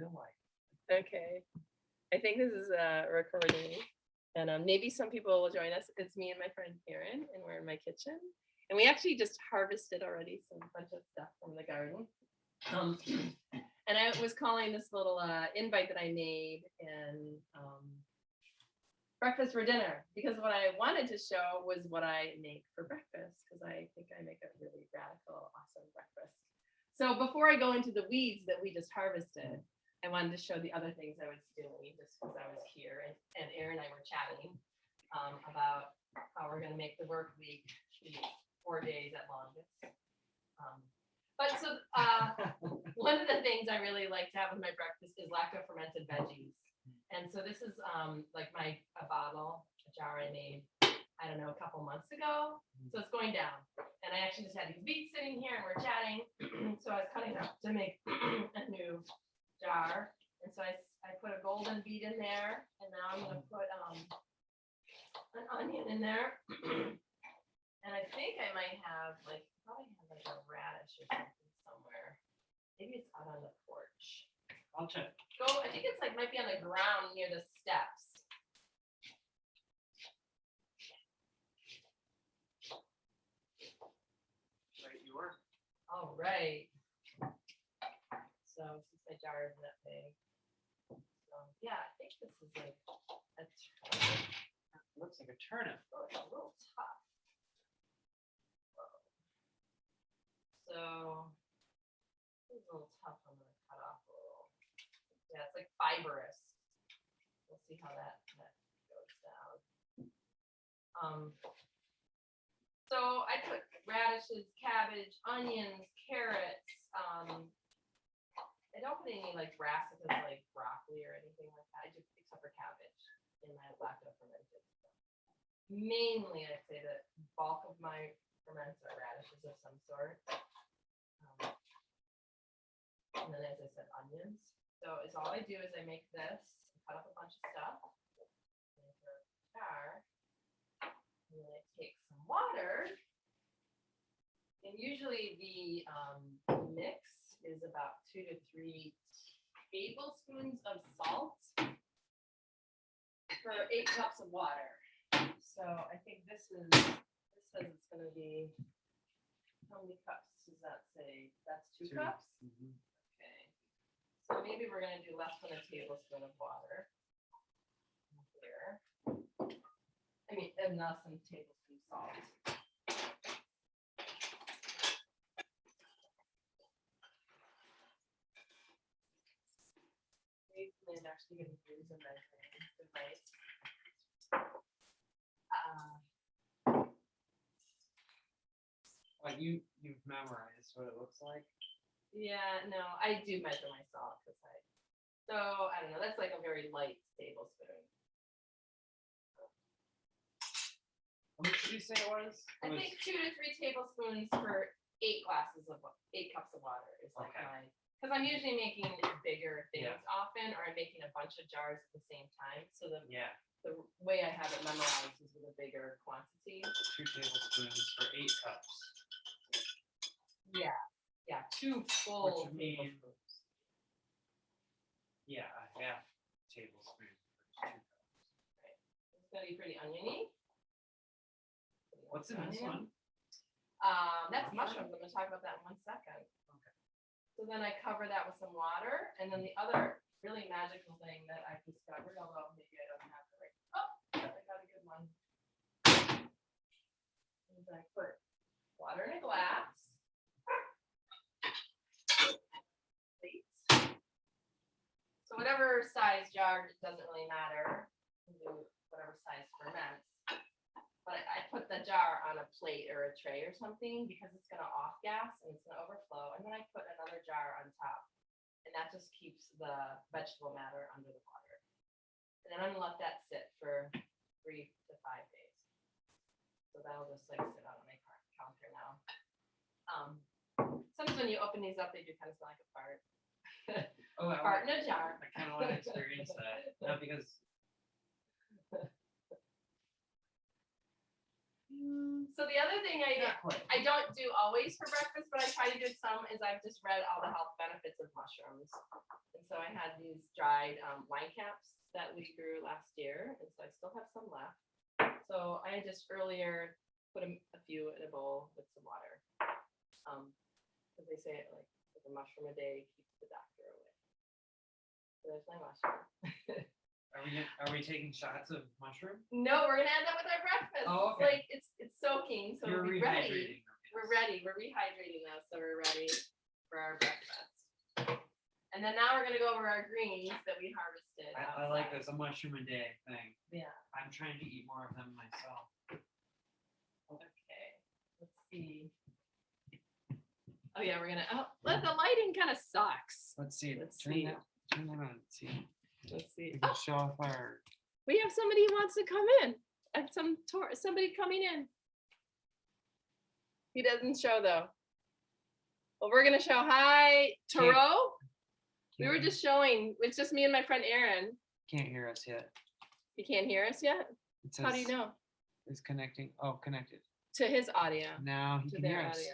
feel like. Okay. I think this is a recording. And maybe some people will join us. It's me and my friend Erin, and we're in my kitchen. And we actually just harvested already some bunch of stuff from the garden. And I was calling this little invite that I made and breakfast for dinner, because what I wanted to show was what I make for breakfast, because I think I make a really radical, awesome breakfast. So before I go into the weeds that we just harvested, I wanted to show the other things I was doing just because I was here, and Erin and I were chatting about how we're going to make the work week 4 days at longest. One of the things I really like to have with my breakfast is lacto-fermented veggies. And so this is like a jar I made, I don't know, a couple months ago. So it's going down. And I actually just had these beets sitting here and we're chatting. So I was cutting up to make a new jar. And so I put a golden beet in there. And now I'm going to put an onion in there. And I think I might have probably have like a radish or something somewhere. Maybe it's out on the porch. I'll check. I think it's might be on the ground near the steps. Right, you were. All right. So since my jar isn't that big, yeah, I think this is like a turnip. It looks like a turnip. Oh, it's a little tough. So it's a little tough. I'm gonna cut off a little. Yeah, it's like fibrous. We'll see how that goes down. So I put radishes, cabbage, onions, carrots. I don't put any brassicas like broccoli or anything like that. I do except for cabbage in my lacto-fermented stuff. Mainly, I'd say the bulk of my ferments are radishes of some sort. And then, as I said, onions. So it's all I do is I make this, cut up a bunch of stuff, make a jar, and then I take some water. And usually the mix is about 2 to 3 tablespoons of salt for 8 cups of water. So I think this says it's going to be, how many cups does that say? That's 2 cups? Mm-hmm. Okay. So maybe we're going to do less than a tablespoon of water here. I mean, and less than a tablespoon of salt. It's actually going to use a measuring device. Like you've memorized what it looks like. Yeah, no, I do measure my salt because so I don't know. That's like a very light tablespoon. How much did you say it was? I think 2 to 3 tablespoons for 8 cups of water is like my. Because I'm usually making bigger things often, or I'm making a bunch of jars at the same time. So the way I have it memorized is with a bigger quantity. 2 tablespoons for 8 cups. Yeah, 2 full tablespoons. Yeah, a half tablespoon for 2 cups. Right. It's gonna be pretty oniony. What's in this one? That's mushrooms. I'm gonna talk about that in 1 second. So then I cover that with some water, and then the other really magical thing that I've discovered, although maybe I don't have it right. Oh, I got a good one. Is I put water in a glass. So whatever size jar, it doesn't really matter. You can do whatever size ferments. But I put the jar on a plate or a tray or something because it's going to off gas and it's going to overflow. And then I put another jar on top. And that just keeps the vegetable matter under the water. And then I'm going to let that sit for 3 to 5 days. So that'll just sit on my counter now. Sometimes when you open these up, they do kind of smell like a fart. Oh, Fart in a jar. I kind of want to experience that. Not because. So the other thing Not quite. I don't do always for breakfast, but I try to do some is I've just read all the health benefits of mushrooms. And so I had these dried wine caps that we grew last year, and so I still have some left. So I just earlier put a few in a bowl with some water. Because they say like a mushroom a day keeps the doctor away. So there's my mushroom. Are we taking shots of mushroom? No, we're gonna end up with our breakfast. Oh, It's okay. like it's soaking, so You're we're ready. rehydrating. We're ready. We're rehydrating now, so we're ready for our breakfast. And then now we're gonna go over our greens that we harvested. I like outside. this, a mushroom a day thing. Yeah. I'm trying to eat more of them myself. Okay. Let's see. Oh yeah, we're gonna. Oh, look, the lighting kind of sucks. Let's see. Let's turn see. that on. See. Let's see. We can Oh, show off our. we have somebody who wants to come in. Somebody coming in. He doesn't show though. Well, we're gonna show. Hi, Taro. We were just showing. It's just me and my friend Aaron. Can't hear us yet. You can't hear us yet? It says How do you know? It's connecting. Oh, connected. To his audio. Now he To can their hear us. audio.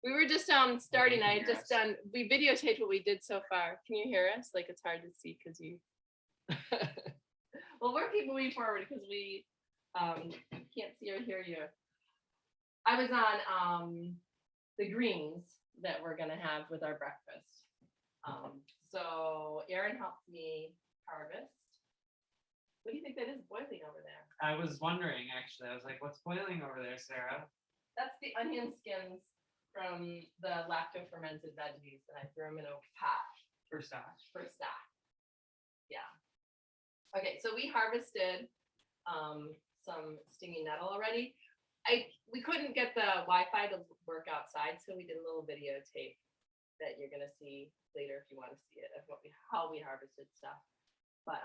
We were just starting. can I hear had just us. done. We videotaped what we did so far. Can you hear us? Like it's hard to see because you. Well, we're keep moving forward because we can't see or hear you. I was on the greens that we're gonna have with our breakfast. So Aaron helped me harvest. What do you think that is boiling over there? I was wondering actually. I was like, "What's boiling over there, Sarah?" That's the onion skins from the lacto-fermented veggies, and I threw them in a pot For stock. for stock. Yeah. Okay, so we harvested some stinging nettle already. We couldn't get the Wi-Fi to work outside, so we did a little videotape that you're gonna see later if you want to see it of how we harvested stuff. But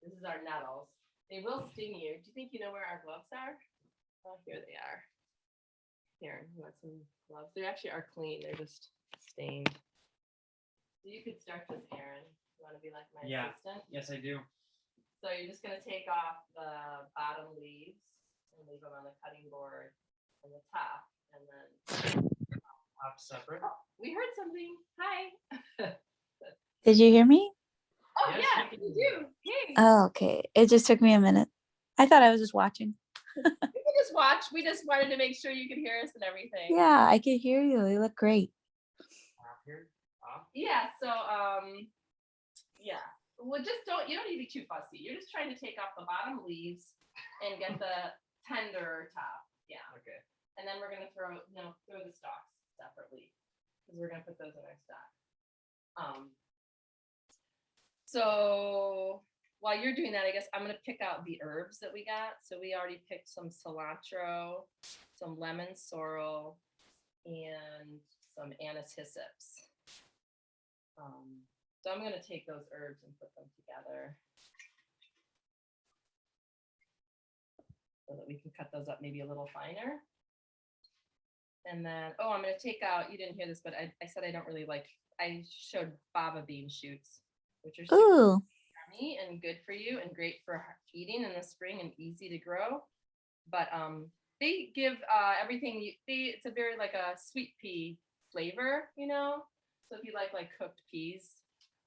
this is our nettles. They will sting you. Do you think you know where our gloves are? Oh, here they are. Here, you want some gloves? They actually are clean. They're just stained. So you could start this, Aaron. You want to be like my Yeah. assistant? Yes, I do. So you're just gonna take off the bottom leaves and leave them on the cutting board and the top, and then Top separate. we heard something. Hi. Did you hear me? Oh Yes, yeah, we can you hear do. Hey, Oh, okay. It just took me a minute. I thought I was just watching. you can just watch. We just wanted to make sure you could hear us and everything. Yeah, I could hear you. You look great. Off here. Off. Yeah. So yeah. Well, you don't need to be too fussy. You're just trying to take off the bottom leaves and get the tender top. Yeah. Okay. And then we're gonna throw the stalks separately because we're gonna put those in our stock. So while you're doing that, I guess I'm gonna pick out the herbs that we got. So we already picked some cilantro, some lemon sorrel, and some anise hyssopus. So I'm gonna take those herbs and put them together so that we can cut those up maybe a little finer. And then, I'm gonna take out, you didn't hear this, but I said I don't really like, I showed fava bean shoots, which are super Ooh, yummy and good for you and great for eating in the spring and easy to grow. But they give everything, it's a very like a sweet pea flavor, So if you like cooked peas,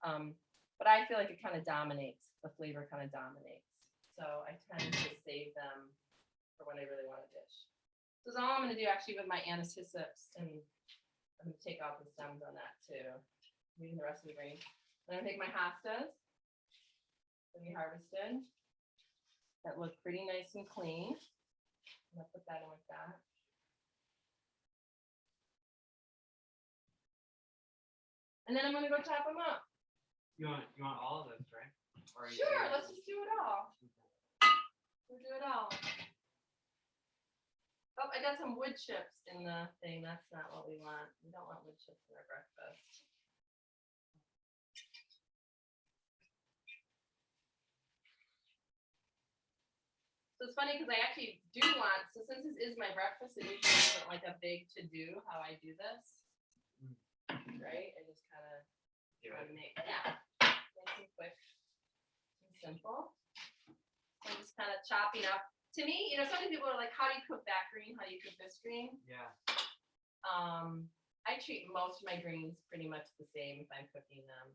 but I feel like it kind of dominates, the flavor kind of dominates. So I tend to save them for when I really want a dish. So that's all I'm gonna do actually with my anise hyssopus, and I'm gonna take off the stems on that too, leaving the rest of the green. I'm gonna take my hostas that we harvested that look pretty nice and clean. I'm gonna put that in with that. And then I'm gonna go chop them up. You want all of this, right? Or are you Sure, saying- let's just do it all. We'll do it all. Oh, I got some wood chips in the thing. That's not what we want. We don't want wood chips in our breakfast. So it's funny because I actually do want, so since this is my breakfast, it usually isn't like a big to-do how I do this. Right? I just kind of try to make, nice and quick and simple. So I'm just kind of chopping up to me, so many people are like, how do you cook that green? How do you cook this green? Yeah. I treat most of my greens pretty much the same if I'm cooking them.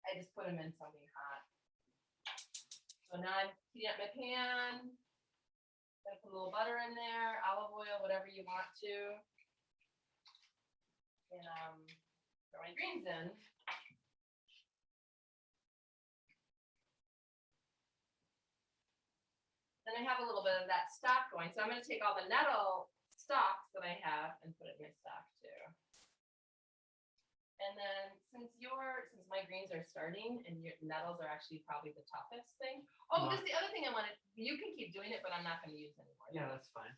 I just put them in something hot. So now I'm heating up my pan. Gonna put a little butter in there, olive oil, whatever you want to. And throw my greens in. Then I have a little bit of that stock going. So I'm going to take all the nettle stalks that I have and put it in my stock too. And then since my greens are starting and your nettles are actually probably the toughest thing. Oh, this is the other thing I wanted. You can keep doing it, but I'm not going to use anymore. Yeah, that's fine.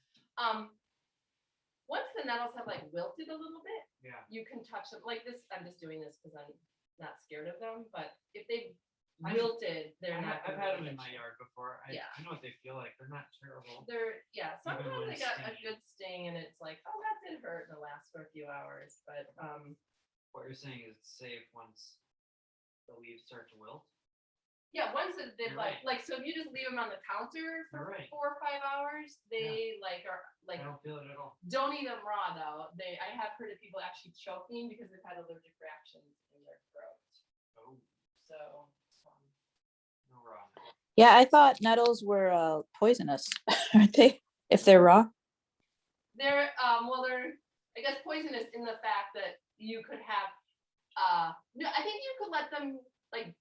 Once the nettles have like wilted a little bit, Yeah. you can touch them like this. I'm just doing this because I'm not scared of them. But if they've I- wilted, they're I've not. I've gonna had them really in my hit you. yard before. I know what they feel like. They're not terrible. Sometimes when they got a stinging. good sting and it's like, oh, that did hurt and it lasts for a few hours. But What you're saying is it's safe once the leaves start to wilt. yeah, once they've You're like right. so if you just leave them on the counter for You're right. 4 or 5 hours, they are like I don't feel it at all. don't eat them raw though. I have heard of people actually choking because they've had allergic reactions in their throat. Oh, So no raw. Yeah, I thought nettles were poisonous, aren't they? If they're raw. they're they're I guess poisonous in the fact that you could have no, I think you could let them like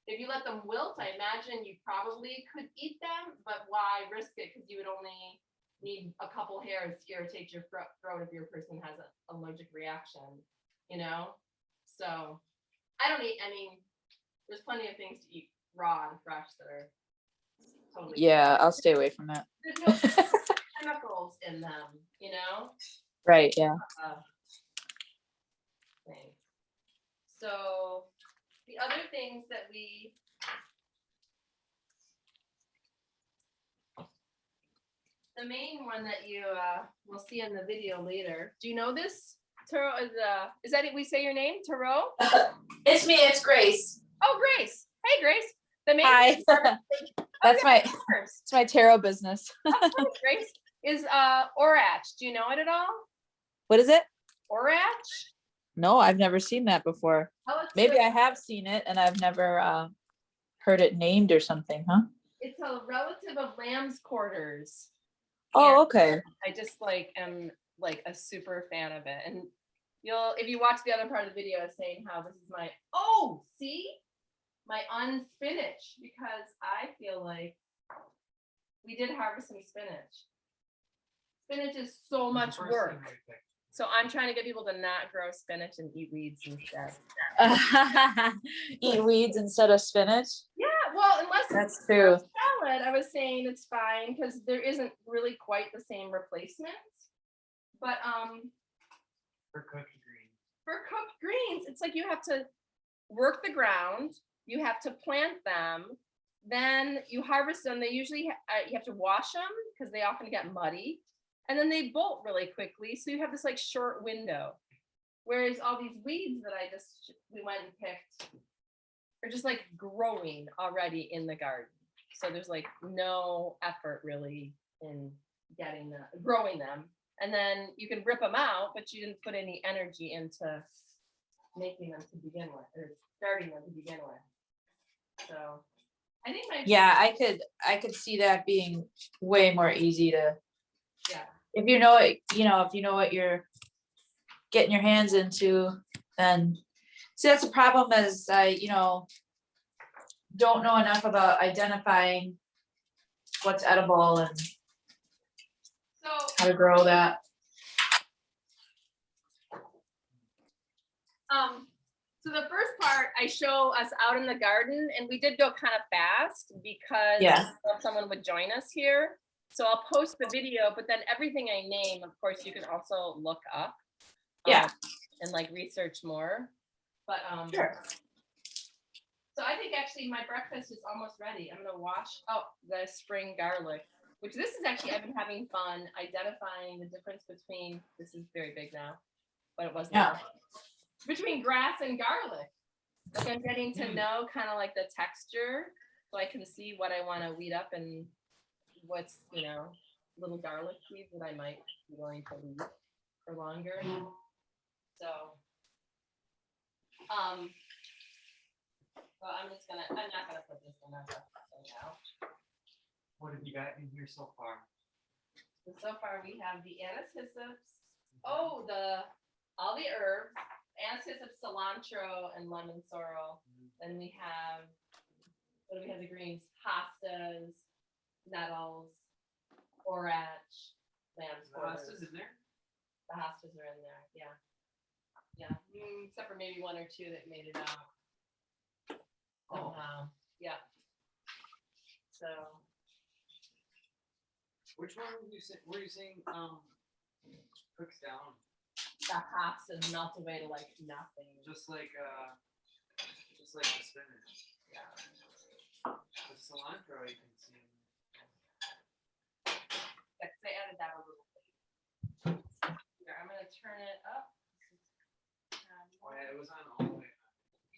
if you let them wilt, I imagine you probably could eat them, but why risk it? Because you would only need a couple hairs to irritate your throat if your person has an allergic reaction, So I don't eat. I mean, there's plenty of things to eat raw and fresh that are totally. Yeah, I'll stay away from that. There's no chemicals in them, Right, yeah. Thing. So the other things that the main one that you will see in the video later. Do you know this? Taro is that it? We say your name, Taro? It's me, it's Grace. Oh, Grace. Hey, Grace. The main Hi. That's first. it's my tarot business. Grace is Orach. Do you know it at all? What is it? Orach? No, I've never seen that before. Maybe I have seen it and I've never heard it named or something, huh? It's a relative of lamb's quarters. Oh, okay. I just am a super fan of it. And if you watch the other part of the video, saying how this is my unspinach, because I feel like we did harvest some spinach. Spinach is so much work. So I'm trying to get people to not grow spinach and eat weeds instead. Eat weeds instead of spinach? Yeah, well, unless that's true. Salad, I was saying it's fine because there isn't really quite the same replacement. But For cooked greens, it's like you have to work the ground, you have to plant them, then you harvest them. They usually you have to wash them because they often get muddy. And then they bolt really quickly. So you have this short window. Whereas all these weeds that we went and picked are just growing already in the garden. So there's no effort really in growing them. And then you can rip them out, but you didn't put any energy into making them to begin with, or starting them to begin with. So I think I could see that being way more easy to. Yeah. If you know it, if you know what you're getting your hands into, then see that's the problem is I, don't know enough about identifying what's edible and how to grow that. So the first part I show us out in the garden, and we did go kind of fast because someone would join us here. So I'll post the video, but then everything I name, of course, you can also look up. And research more. But Sure. So I think actually my breakfast is almost ready. I'm gonna wash the spring garlic, which this is actually, I've been having fun identifying the difference between, this is very big now, but it wasn't. Yeah. Between grass and garlic. I'm getting to know kind of the texture so I can see what I want to weed up and what's, little garlic seeds that I might be willing to leave for longer. So, well, I'm not gonna put this in there right now. What have you got in here so far? So far we have the anise hyssps. Oh, all the herbs, anise hyssop, cilantro, and lemon sorrel. Then we have, what do we have? The greens, hostas, nettles, borage, lamb's quarters. Hostas in there? The hostas are in there, yeah. Yeah, except for maybe one or two that made it out. Somehow, yeah. So. Which one were you saying cooks down? The hostas melt away to like nothing. Just like the spinach. Yeah. The cilantro you can see. Yeah, 'cause I added that a little bit. Here, I'm gonna turn it up. Oh yeah, it was on all the way.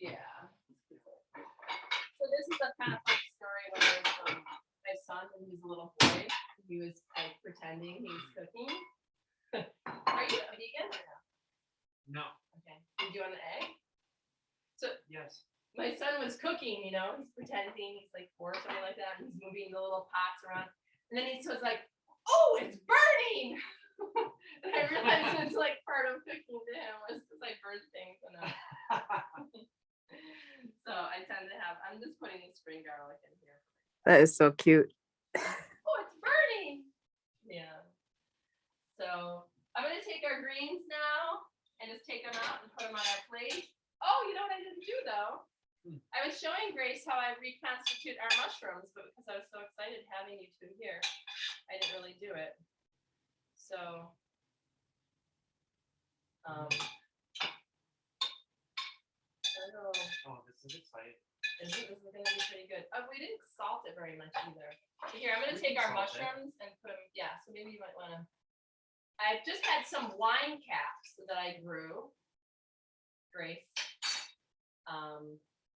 Yeah. So this is a kind of funny story when my son, when he was a little boy, he was like pretending he was cooking. Are you a vegan or no? No. Okay. Did you on the egg? So Yes. my son was cooking, he's pretending he's like 4 or something like that, and he's moving the little pots around. And then he was like, "Oh, it's burning!" And I realized it's like part of cooking to him was because I burn things. So I tend to I'm just putting the spring garlic in here. That is so cute. Oh, it's burning. Yeah. So I'm going to take our greens now and just take them out and put them on our plate. Oh, you know what I didn't do though? I was showing Grace how I reconstitute our mushrooms, but because I was so excited having you two here, I didn't really do it. So, I don't know. Oh, this is exciting. This is going to be pretty good. Oh, we didn't salt it very much either. But here, I'm going to take our mushrooms and put them, so maybe you might want to. I've just had some wine caps that I grew, Grace,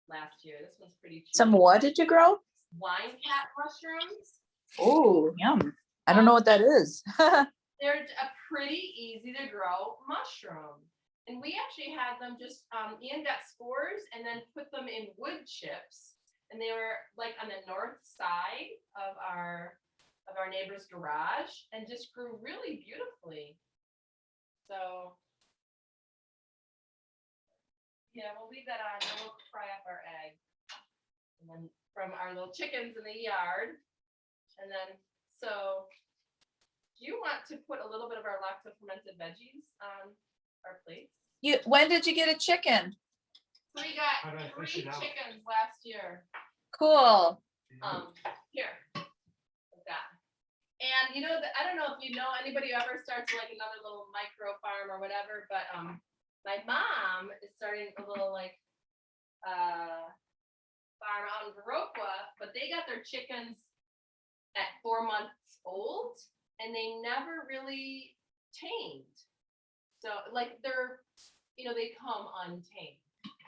last year. This one's pretty cheap. Some what did you grow? Wine cap mushrooms. Oh, yum. I don't know what that is. They're a pretty easy to grow mushroom. And we actually had them just, Ian got spores and then put them in wood chips. And they were like on the north side of our neighbor's garage and just grew really beautifully. So, yeah, we'll leave that on and we'll fry up our egg. And then from our little chickens in the yard. And then, so, do you want to put a little bit of our lacto-fermented veggies on our plates? When did you get a chicken? So we got How do I 3 fish it out? chickens last year. Cool. Here, like that. And I don't know if anybody who ever starts like another little micro farm or whatever, but my mom is starting a little like farm out in Viroqua, but they got their chickens at 4 months old and they never really tamed. So like they come untamed.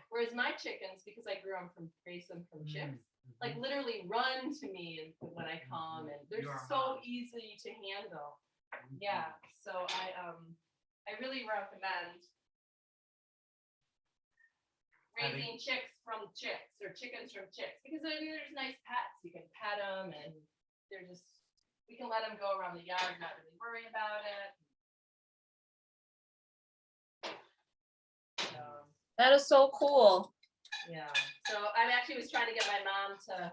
Whereas my chickens, because I grew them raised them from chicks, like literally run to me when I come, and they're so easy to handle. Yeah, so I really recommend raising chicks from chicks or chickens from chicks because there's nice pets. You can pet them, and we can let them go around the yard, not really worry about it. That is so cool. Yeah. So I actually was trying to get my mom to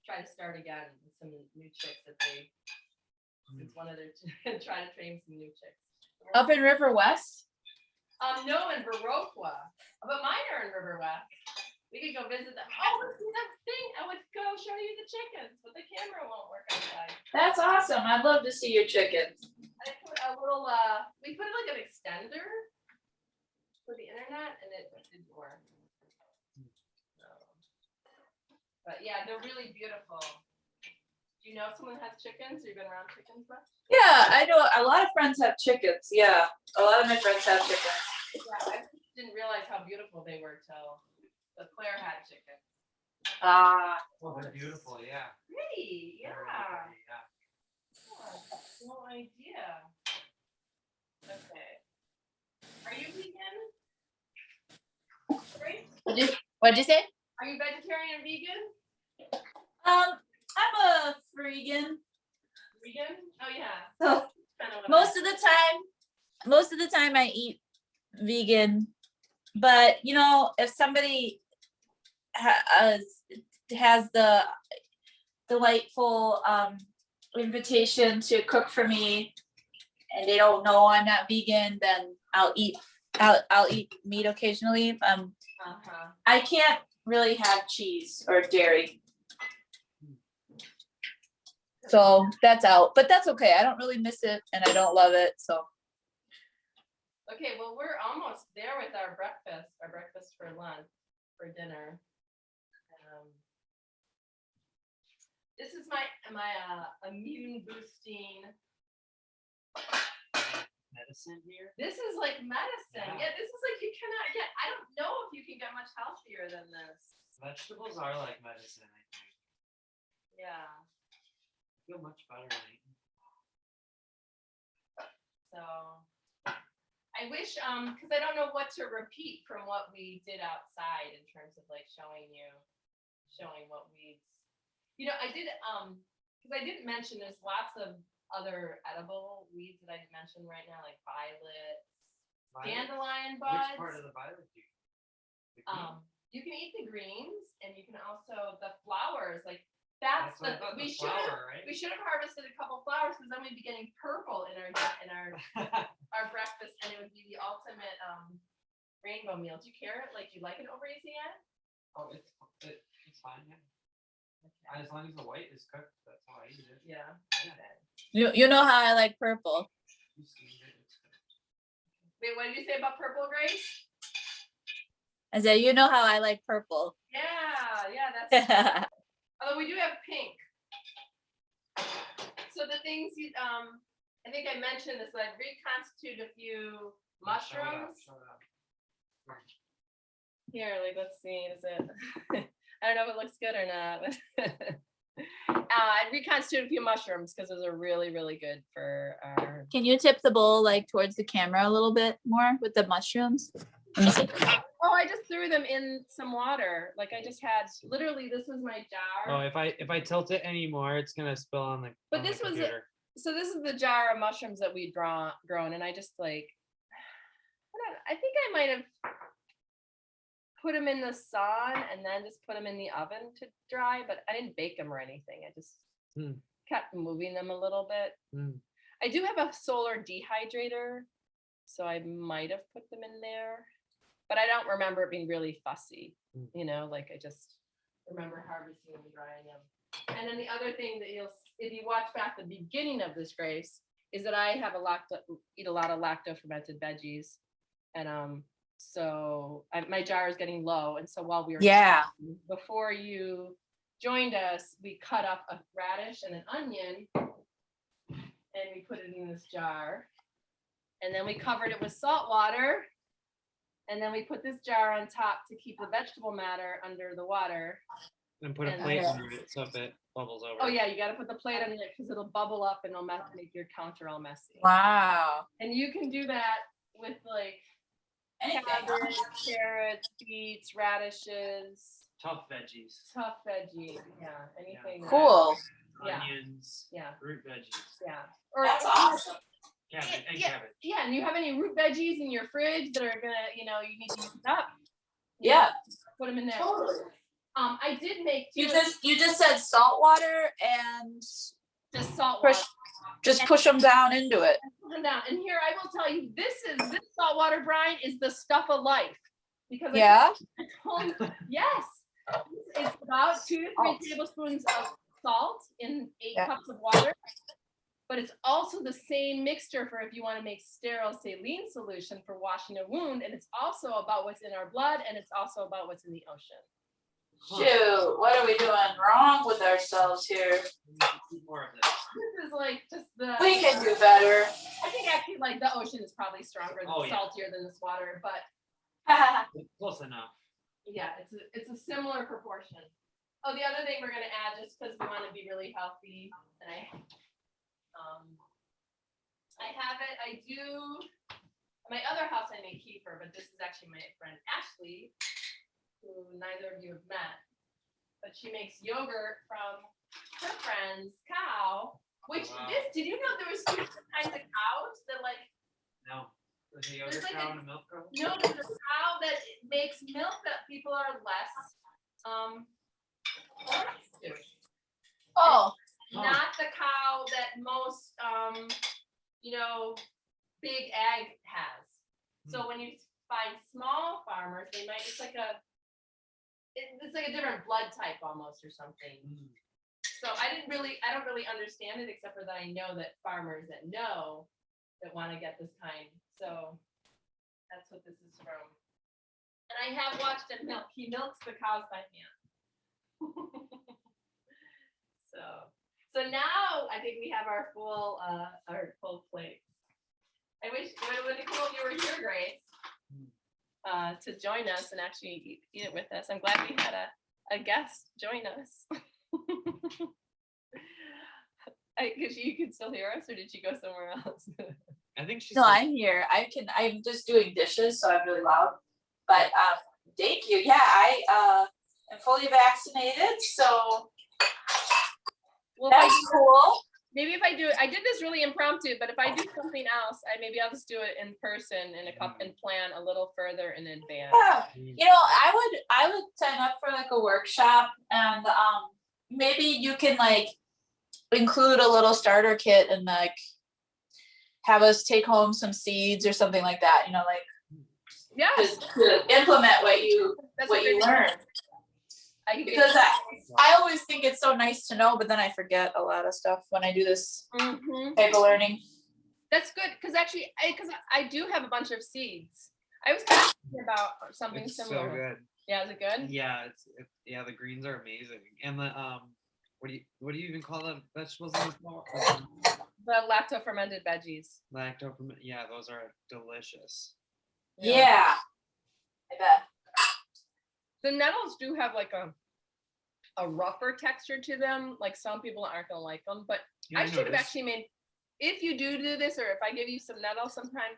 try to start again with some new chicks that it's one of their try to train some new chicks. Up in River West? No, in Viroqua. But mine are in River West. We could go visit them. Oh, let's do that thing. I would go show you the chickens, but the camera won't work outside. That's awesome. I'd love to see your chickens. I put a little we put like an extender for the internet and it didn't work. So, but yeah, they're really beautiful. Do you know if someone has chickens? Have you been around chickens much? Yeah, I know a lot of friends have chickens. Yeah, a lot of my friends have chickens. Yeah, I didn't realize how beautiful they were till Claire had chickens. Ah, Oh, they're beautiful, yeah. Pretty, They're yeah. really pretty, yeah. Oh, no idea. Okay. Are you vegan? Right? what'd you say? Are you vegetarian or vegan? I'm a freegan. Vegan? Oh yeah. So Kinda what most of the time I eat vegan, but you know, if somebody has the delightful invitation to cook for me and they don't know I'm not vegan, then I'll eat meat occasionally. Uh-huh. I can't really have cheese or dairy. So that's out, but that's okay. I don't really miss it and I don't love it, so. Okay, well, we're almost there with our breakfast for lunch, for dinner. This is my immune boosting. Medicine here. This is like medicine. Yeah. Yeah, this is like you cannot get. I don't know if you can get much healthier than this. Vegetables are like medicine, I think. Yeah. I feel much better when I eat them. So I wish, because I don't know what to repeat from what we did outside in terms of like showing what weeds. You know, I did, because I didn't mention there's lots of other edible weeds that I didn't mention right now, like violets, dandelion buds. Which part of the violet do you eat? The green? You can eat the greens, and you can also the flowers. Like that's what I thought, we the should flower, right? we should have harvested a couple flowers because then we'd be getting purple in our breakfast, and it would be the ultimate rainbow meal. Do you care? Like, do you like an over easy yet? Oh, it's fine, yeah. Okay. As long as the white is cooked, that's how I eat it. Yeah. Yeah. Okay. You know how I like purple. You steamed it, it's cooked. Wait, what did you say about purple, Grace? I said, you know how I like purple. Yeah, that's. Although we do have pink. So the things I think I mentioned this. I'd reconstitute a few mushrooms. Show it up. Here, like, let's see, is it? I don't know if it looks good or not. I'd reconstitute a few mushrooms because those are really, really good for our. Can you tip the bowl like towards the camera a little bit more with the mushrooms? Let me see. Oh, I just threw them in some water. Like I just had, literally, this was my jar. Oh, if I tilt it anymore, it's gonna spill on the. But on this the was computer. So this is the jar of mushrooms that we'd grown, and I just like, I think I might have put them in the sun and then just put them in the oven to dry, but I didn't bake them or anything. I just kept moving them a little bit. I do have a solar dehydrator, so I might have put them in there, but I don't remember it being really fussy. You know, like I just remember harvesting and drying them. And then the other thing that if you watch back the beginning of this, Grace, is that I have eat a lot of lacto-fermented veggies, and so my jar is getting low, and so while we were talking, before you joined us, we cut up a radish and an onion, and we put it in this jar, and then we covered it with salt water, and then we put this jar on top to keep the vegetable matter under the water. And put a plate under it so if it bubbles over. Oh yeah, you got to put the plate under it because it'll bubble up and it'll make your counter all messy. Wow. And you can do that with like cabbage, carrots, beets, radishes. Tough veggies. Yeah, anything. Yeah. Cool. Yeah. Onions. Yeah. Root veggies. Yeah. Or That's awesome. Cabbage. And yeah, cabbage. yeah, and you have any root veggies in your fridge that are gonna, you need to use up. Yeah. Put them in there. Totally. I did make You just said salt water and just salt water. push them down into it. Put them down. And here I will tell you, this saltwater brine is the stuff of life. Because I told you, yes, it's about 2 to 3 tablespoons of salt in 8 cups of water. But it's also the same mixture for if you want to make sterile saline solution for washing a wound. And it's also about what's in our blood, and it's also about what's in the ocean. Shoot, what are we doing wrong with ourselves here? More of this. This is like just the. We can do better. I think actually like the ocean is probably stronger than saltier than this water, but Close enough. yeah, it's a similar proportion. Oh, the other thing we're gonna add, just because we want to be really healthy, and I have it. I do. My other house I make kefir, but this is actually my friend Ashley, who neither of you have met. But she makes yogurt from her friend's cow. Which Wow. did you know there was two different kinds of cows that like? No. There's a yogurt like cow a- and a milk cow? No, there's a cow that makes milk that people are less tolerant to. Oh, Not the cow that most big ag has. So when you find small farmers, they might it's like a different blood type almost or something. Mm. So I don't really understand it except for that I know that farmers that want to get this kind. So that's what this is from. And I have watched him milk. He milks the cows by hand. So now I think we have our full plate. I wish it would have been cool if you were here, Grace, to join us and actually eat it with us. I'm glad we had a guest join us. You could still hear us, or did she go somewhere else? I think she's. no, I'm here. I'm just doing dishes, so I'm really loud. But thank you. Yeah, I am fully vaccinated, so Well, that's cool. maybe if I do it, I did this really impromptu, but if I do something else, I'll just do it in person and plan a little further in advance. Yeah. I would sign up for like a workshop, and maybe you can like include a little starter kit and like have us take home some seeds or something like that, like Yes, to implement what you that's what you learn. Because I always think it's so nice to know, but then I forget a lot of stuff when I do this type of learning. That's good, because actually, I do have a bunch of seeds. I was kind of thinking about something It's similar. so good. Yeah, is it good? Yeah, the greens are amazing. And the what do you even call the vegetables in this? The lacto-fermented veggies. Lacto-fermented. Yeah, those are delicious. Yeah. I bet. The nettles do have like a rougher texture to them. Like some people aren't gonna like them, but Yeah, I should have noticed. actually made. If you do this, or if I give you some nettles sometime,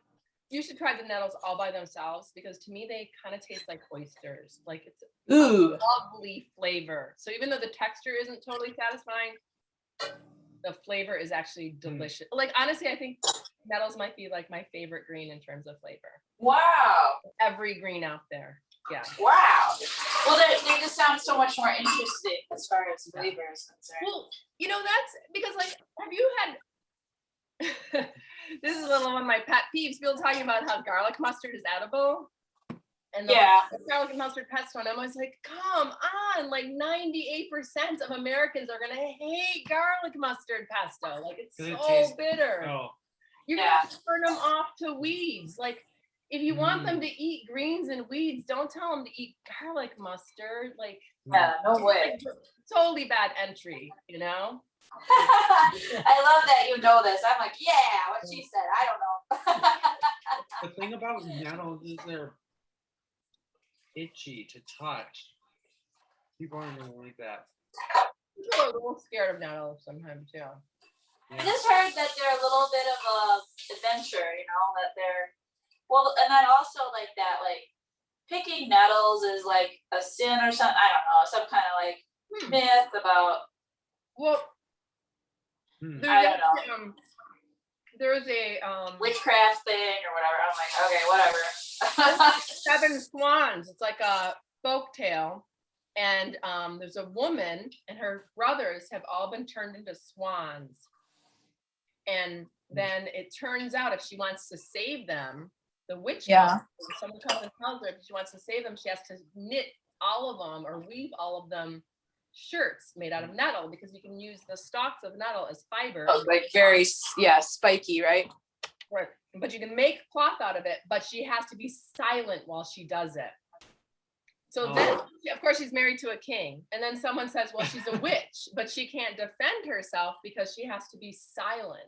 you should try the nettles all by themselves, because to me they kind of taste like oysters. Like it's a lovely flavor. So even though the texture isn't totally satisfying, the flavor is actually delicious. Like honestly, I think nettles might be like my favorite green in terms of flavor. Wow. Every green out there. Yeah. Wow. Well, they just sound so much more interesting as far as flavor is concerned. Well, that's because like, have you had? This is a little one of my pet peeves. People talking about how garlic mustard is edible, and the garlic and mustard pesto. And I'm always like, come on! Like 98% of Americans are gonna hate garlic mustard pesto. Like it's so bitter. Oh. You're gonna turn them off to weeds. Like if you want them to eat greens and weeds, don't tell them to eat garlic mustard. Like no way. Like, totally bad entry. I love that you know this. I'm like, yeah, what she said. I don't know. The thing about nettles is they're itchy to touch. People aren't gonna like that. People are a little scared of nettles sometimes, yeah. I just heard that they're a little bit of a adventure, that they're and then also like that, like picking nettles is like a sin or something. I don't know, some kind of like myth about. Well, I don't know. There's a witchcraft thing or whatever. I'm like, okay, whatever. 7 swans. It's like a folk tale, and there's a woman and her brothers have all been turned into swans, and then it turns out if she wants to save them, the witch someone comes and tells her if she wants to save them, she has to knit all of them or weave all of them shirts made out of nettle, because you can use the stalks of nettle as fiber. Oh, like very spiky, right? Right. But you can make cloth out of it, but she has to be silent while she does it. So then, of course, she's married to a king, and then someone says, well, she's a witch, but she can't defend herself because she has to be silent.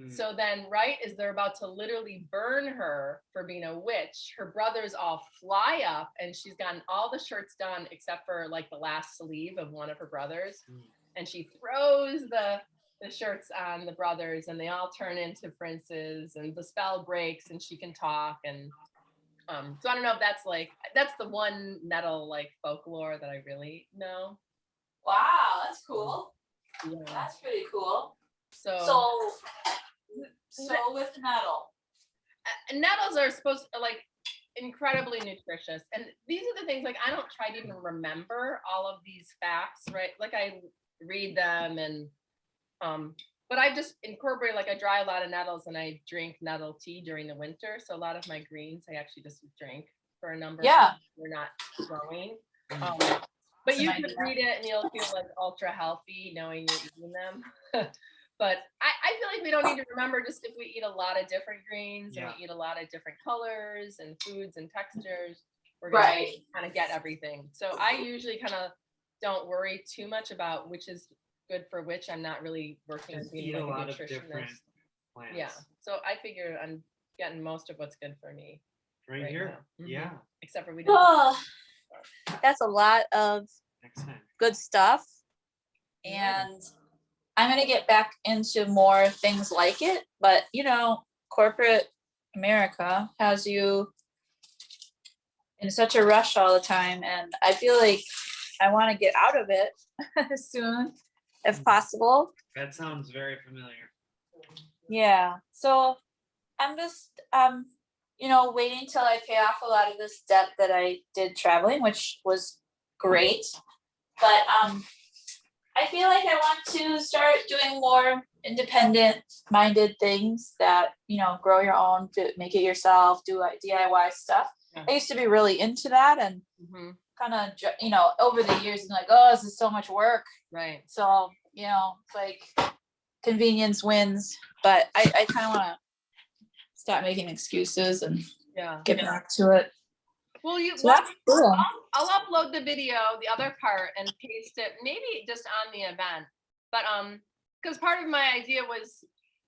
So then, right as they're about to literally burn her for being a witch, her brothers all fly up, and she's gotten all the shirts done except for like the last sleeve of one of her brothers. And she throws the shirts on the brothers, and they all turn into princes, and the spell breaks, and she can talk. And so I don't know if that's the one nettle like folklore that I really know. Wow, that's cool. Yeah. That's pretty cool. So with nettle. Nettles are supposed to like incredibly nutritious, and these are the things like I don't try to even remember all of these facts, right? Like I read them, and but I just incorporate, like I dry a lot of nettles and I drink nettle tea during the winter. So a lot of my greens I actually just drink for a number of months. They're not growing. But you could read it and you'll feel like ultra healthy knowing you're eating them. But I feel like we don't need to remember, just if we eat a lot of different greens and we eat a lot of different colors and foods and textures, we're gonna kind of get everything. So I usually kind of don't worry too much about which is good for which. I'm not really working on being like a lot of different nutritionist. plants. Yeah. So I figure I'm getting most of what's good for me. Right here. Now. Yeah. Except for we don't. Oh, that's a lot of Next time. good stuff. And I'm going to get back into more things like it. But, you know, corporate America has you in such a rush all the time. And I feel like I want to get out of it soon, if possible. That sounds very familiar. Yeah. So I'm just, you know, waiting till I pay off a lot of this debt that I did traveling, which was great. But I feel like I want to start doing more independent minded things that, you know, grow your own, to make it yourself, do like DIY stuff. I used to be really into that, and kind of, you know, over the years, I'm like, oh, this is so much work. Right. So, you know, it's like convenience wins, but I kind of want to stop making excuses and get back to it. Well, That's cool. I'll upload the video, the other part, and paste it, maybe just on the event. But because part of my idea was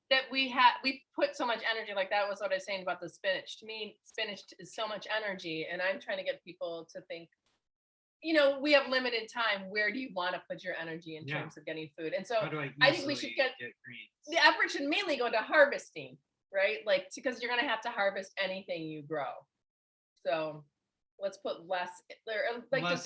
that we put so much energy, like that was what I was saying about the spinach. To me, spinach is so much energy, and I'm trying to get people to think, you know, we have limited time. Where do you want to put your energy in terms of getting food? And so I think we should get greens? The effort should mainly go to harvesting, right? Like, because you're going to have to harvest anything you grow. So let's put less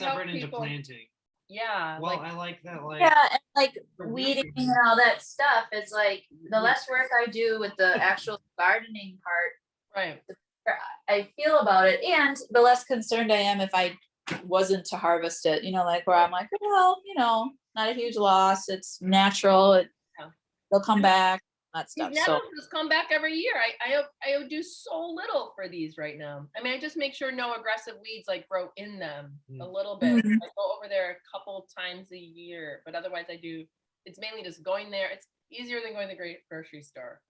effort into planting. Yeah. Well, I like that. Like, yeah, and like weeding and all that stuff. It's like the less work I do with the actual gardening part, right, the better I feel about it, and the less concerned I am if I wasn't to harvest it. You know, like where I'm like, well, you know, not a huge loss. It's natural. They'll come back. That stuff. These nettles just come back every year. I do so little for these right now. I mean, I just make sure no aggressive weeds like grow in them a little bit. I go over there a couple times a year, but otherwise it's mainly just going there. It's easier than going to the grocery store.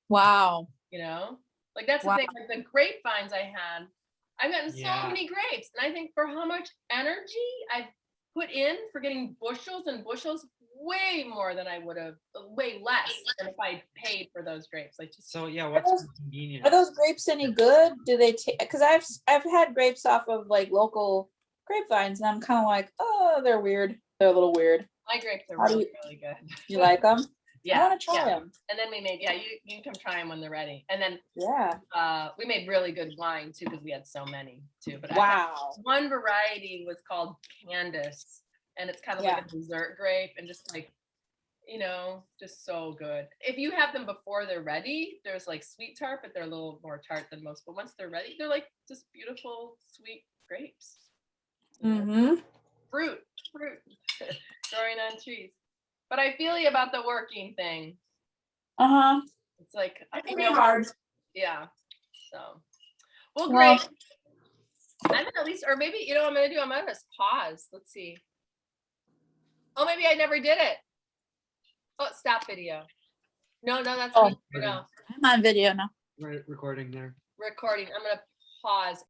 Wow. You know, like that's the thing. Like the grapevines I've gotten so many grapes, and I think for how much energy I've put in for getting bushels and bushels, way more than I would have, way less than if I paid for those grapes. Like just what's convenient? Are those grapes any good? Do they take? Because I've had grapes off of like local grapevines, and I'm kind of like, oh, they're weird. They're a little weird. My grapes are really good. You like them? Yeah, I want to try them. And then we made you can come try them when they're ready. And then we made really good wine too, because we had so many too. But one variety was called Candace, and it's kind of like a dessert grape, and just like, you know, just so good. If you have them before they're ready, there's like sweet tart, but they're a little more tart than most. But once they're ready, they're like just beautiful sweet grapes. Fruit growing on trees. But I feel you about the working thing. It's like it can be hard. Yeah. So well, great. I'm gonna at least, or maybe, you know what I'm gonna just pause. Let's see. Oh, maybe I never did it. Oh, stop video. No, that's me. No. I'm on video now. Right, recording there. Recording. I'm gonna pause